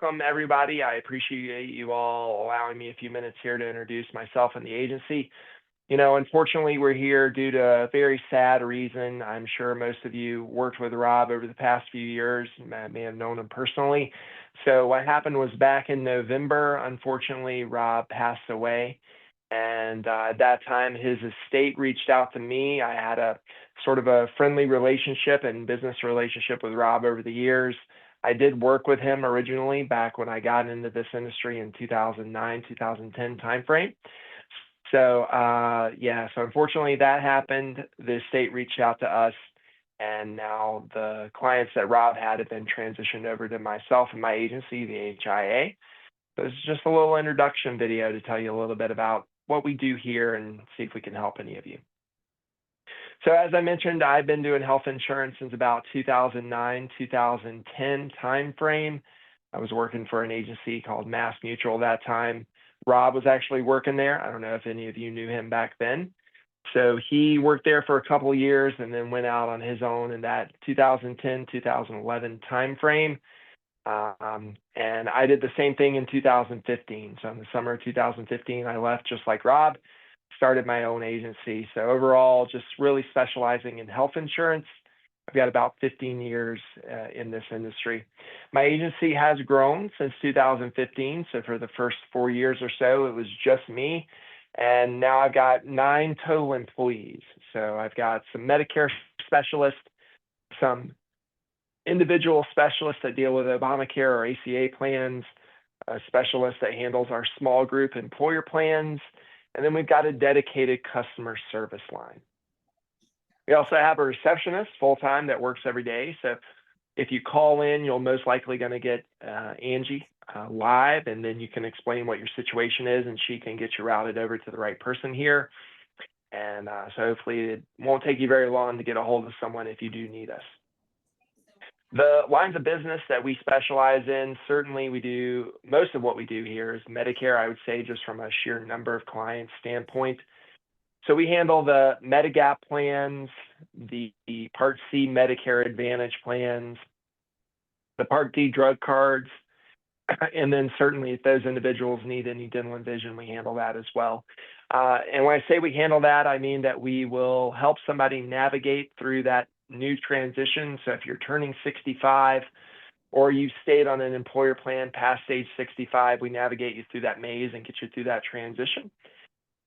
Welcome, everybody. I appreciate you all allowing me a few minutes here to introduce myself and the agency. Unfortunately, we're here due to a very sad reason. I'm sure most of you worked with Rob over the past few years, may have known him personally. So what happened was back in November, unfortunately, Rob passed away. And at that time, his estate reached out to me. I had a sort of a friendly relationship and business relationship with Rob over the years. I did work with him originally back when I got into this industry in 2009, 2010 timeframe. So unfortunately that happened. The state reached out to us, and now the clients that Rob had have been transitioned over to myself and my agency, the VHIA. So this is just a little introduction video to tell you a little bit about what we do here and see if we can help any of you. So as I mentioned, I've been doing health insurance since about 2009, 2010 timeframe. I was working for an agency called Mass Mutual that time. Rob was actually working there. I don't know if any of you knew him back then. So he worked there for a couple of years and then went out on his own in that 2010, 2011 timeframe. And I did the same thing in 2015. So in the summer of 2015, I left just like Rob, started my own agency. So overall, just really specializing in health insurance. I've got about 15 years in this industry. My agency has grown since 2015. So for the first 4 years or so, it was just me. And now I've got 9 total employees. So I've got some Medicare specialists, some individual specialists that deal with Obamacare or ACA plans, a specialist that handles our small group employer plans, and then we've got a dedicated customer service line. We also have a receptionist full-time that works every day. So if you call in, you're most likely going to get Angie live, and then you can explain what your situation is, and she can get you routed over to the right person here. And so hopefully it won't take you very long to get a hold of someone if you do need us. The lines of business that we specialize in, certainly we do, most of what we do here is Medicare, I would say, just from a sheer number of clients standpoint. So we handle the Medigap plans, the Part C Medicare Advantage plans, the Part D drug cards, and then certainly if those individuals need any dental and vision, we handle that as well. And when I say we handle that, I mean that we will help somebody navigate through that new transition. So if you're turning 65 or you stayed on an employer plan past age 65, we navigate you through that maze and get you through that transition.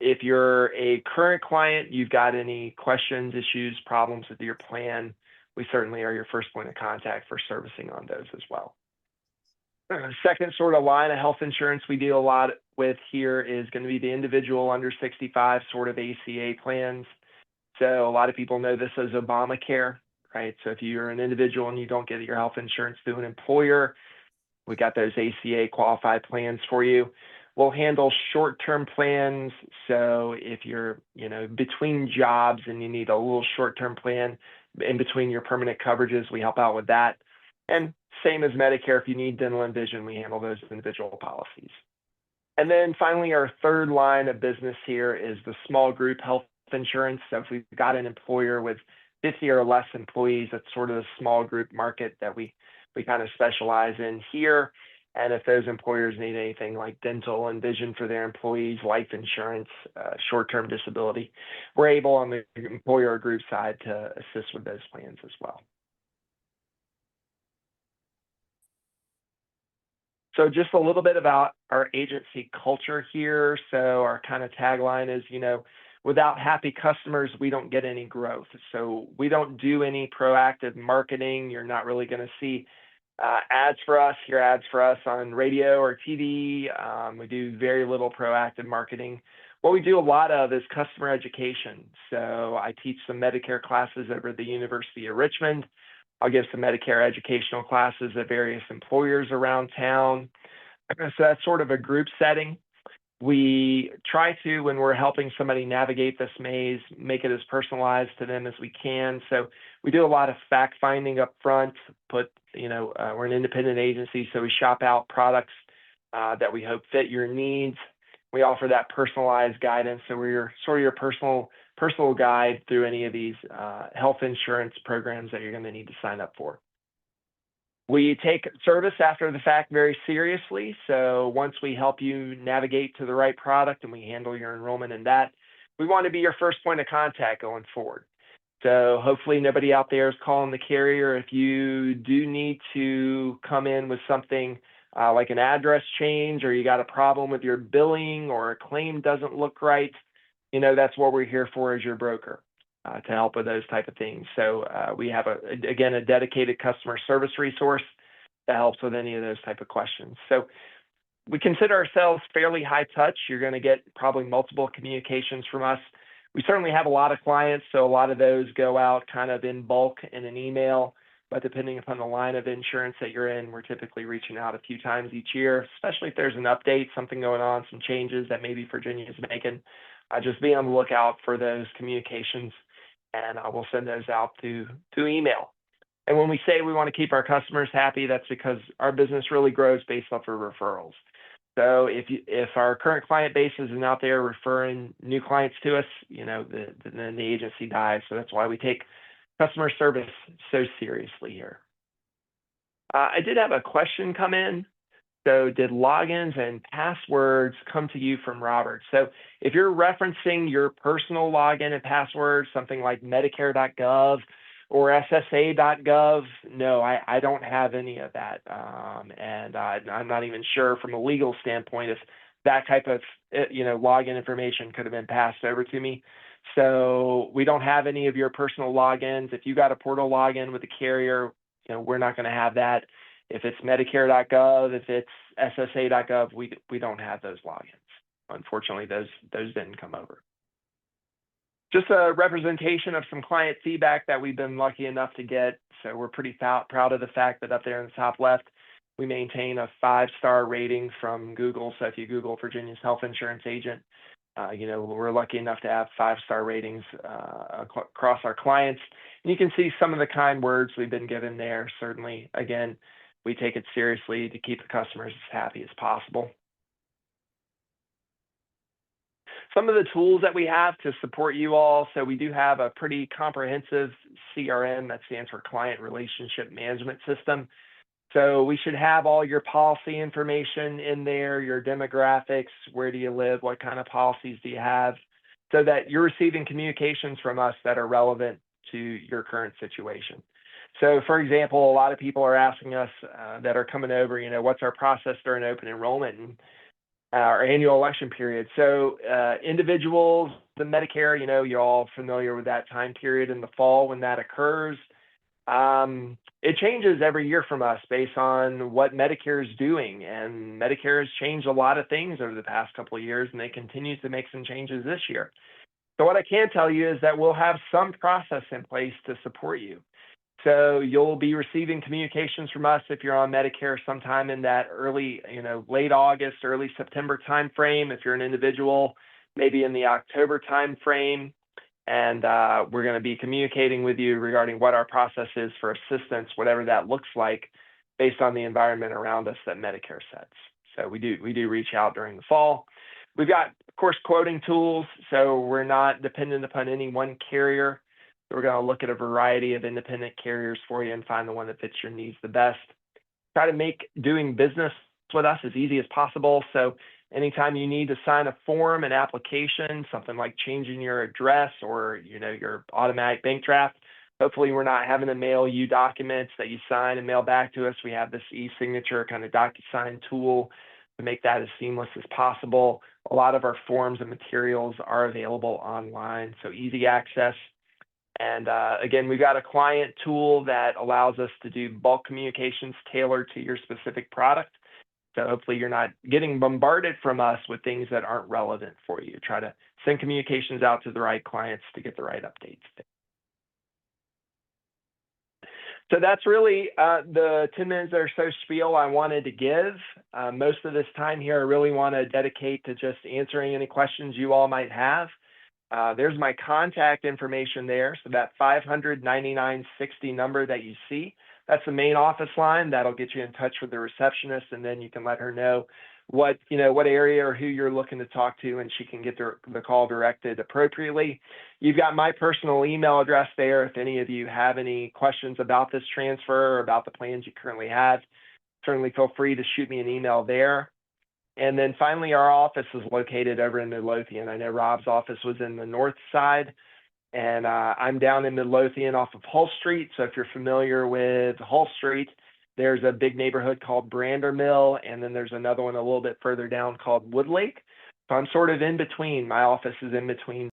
If you're a current client, you've got any questions, issues, problems with your plan, we certainly are your first point of contact for servicing on those as well. Second sort of line of health insurance we deal a lot with here is going to be the individual under 65 sort of ACA plans. So a lot of people know this as Obamacare, right? So if you're an individual and you don't get your health insurance through an employer, we got those ACA qualified plans for you. We'll handle short-term plans. So if you're, between jobs and you need a little short-term plan in between your permanent coverages, we help out with that. And same as Medicare, if you need dental and vision, we handle those individual policies. And then finally, our third line of business here is the small group health insurance. So if we've got an employer with 50 or less employees, that's sort of the small group market that we kind of specialize in here. And if those employers need anything like dental and vision for their employees, life insurance, short-term disability, we're able on the employer group side to assist with those plans as well. So just a little bit about our agency culture here. So our kind of tagline is, without happy customers, we don't get any growth. So we don't do any proactive marketing. You're not really going to see ads for us, hear ads for us on radio or TV. We do very little proactive marketing. What we do a lot of is customer education. So I teach some Medicare classes over at the University of Richmond. I'll give some Medicare educational classes at various employers around town. So that's sort of a group setting. We try to, when we're helping somebody navigate this maze, make it as personalized to them as we can. So we do a lot of fact finding up front, we're an independent agency, so we shop out products that we hope fit your needs. We offer that personalized guidance. So we're sort of your personal guide through any of these health insurance programs that you're going to need to sign up for. We take service after the fact very seriously. So once we help you navigate to the right product and we handle your enrollment in that, we want to be your first point of contact going forward. So hopefully nobody out there is calling the carrier. If you do need to come in with something like an address change, or you got a problem with your billing, or a claim doesn't look right, that's what we're here for as your broker, to help with those type of things. So we have, again, a dedicated customer service resource that helps with any of those type of questions. So we consider ourselves fairly high touch. You're going to get probably multiple communications from us. We certainly have a lot of clients, so a lot of those go out kind of in bulk in an email, but depending upon the line of insurance that you're in, we're typically reaching out a few times each year, especially if there's an update, something going on, some changes that maybe Virginia is making. Just be on the lookout for those communications, and we'll send those out through email. And when we say we want to keep our customers happy, that's because our business really grows based off of referrals. So if our current client base isn't out there referring new clients to us, then the agency dies. So that's why we take customer service so seriously here. I did have a question come in. So did logins and passwords come to you from Robert? So if you're referencing your personal login and password, something like Medicare.gov or SSA.gov, no, I don't have any of that. And I'm not even sure from a legal standpoint if that type of login information could have been passed over to me. So we don't have any of your personal logins. If you got a portal login with a carrier, we're not going to have that. If it's Medicare.gov, if it's SSA.gov, we don't have those logins. Unfortunately, those didn't come over. Just a representation of some client feedback that we've been lucky enough to get. So we're pretty proud of the fact that up there in the top left, we maintain a 5-star rating from Google. So if you Google Virginia's health insurance agent, we're lucky enough to have 5-star ratings across our clients. And you can see some of the kind words we've been given there. Certainly, again, we take it seriously to keep the customers as happy as possible. Some of the tools that we have to support you all. So we do have a pretty comprehensive CRM, that stands for Client Relationship Management System. So we should have all your policy information in there, your demographics, where do you live, what kind of policies do you have, so that you're receiving communications from us that are relevant to your current situation. So for example, a lot of people are asking us that are coming over, what's our process during open enrollment and our annual election period. So individuals, the Medicare, you're all familiar with that time period in the fall when that occurs. It changes every year from us based on what Medicare is doing, and Medicare has changed a lot of things over the past couple of years, and they continue to make some changes this year. So what I can tell you is that we'll have some process in place to support you. So you'll be receiving communications from us if you're on Medicare sometime in that early, late August, early September timeframe. If you're an individual, maybe in the October timeframe. And we're going to be communicating with you regarding what our process is for assistance, whatever that looks like, based on the environment around us that Medicare sets. So we do reach out during the fall. We've got, of course, quoting tools. So we're not dependent upon any one carrier. So we're going to look at a variety of independent carriers for you and find the one that fits your needs the best. Try to make doing business with us as easy as possible. So anytime you need to sign a form, an application, something like changing your address or your automatic bank draft, hopefully we're not having to mail you documents that you sign and mail back to us. We have this e-signature kind of DocuSign tool to make that as seamless as possible. A lot of our forms and materials are available online, so easy access. And again, we've got a client tool that allows us to do bulk communications tailored to your specific product. So hopefully you're not getting bombarded from us with things that aren't relevant for you. Try to send communications out to the right clients to get the right updates. So that's really the 10 minutes or so spiel I wanted to give. Most of this time here, I really want to dedicate to just answering any questions you all might have. There's my contact information there. So that 500-9960 number that you see, That's the main office line. That'll get you in touch with the receptionist, and then you can let her know what area or who you're looking to talk to, and she can get the call directed appropriately. You've got my personal email address there. If any of you have any questions about this transfer or about the plans you currently have, certainly feel free to shoot me an email there. And then finally, our office is located over in Midlothian. I know Rob's office was in the north side, and I'm down in Midlothian off of Hull Street. So if you're familiar with Hull Street, there's a big neighborhood called Brander Mill, and then there's another one a little bit further down called Woodlake. So I'm sort of in between. My office is in between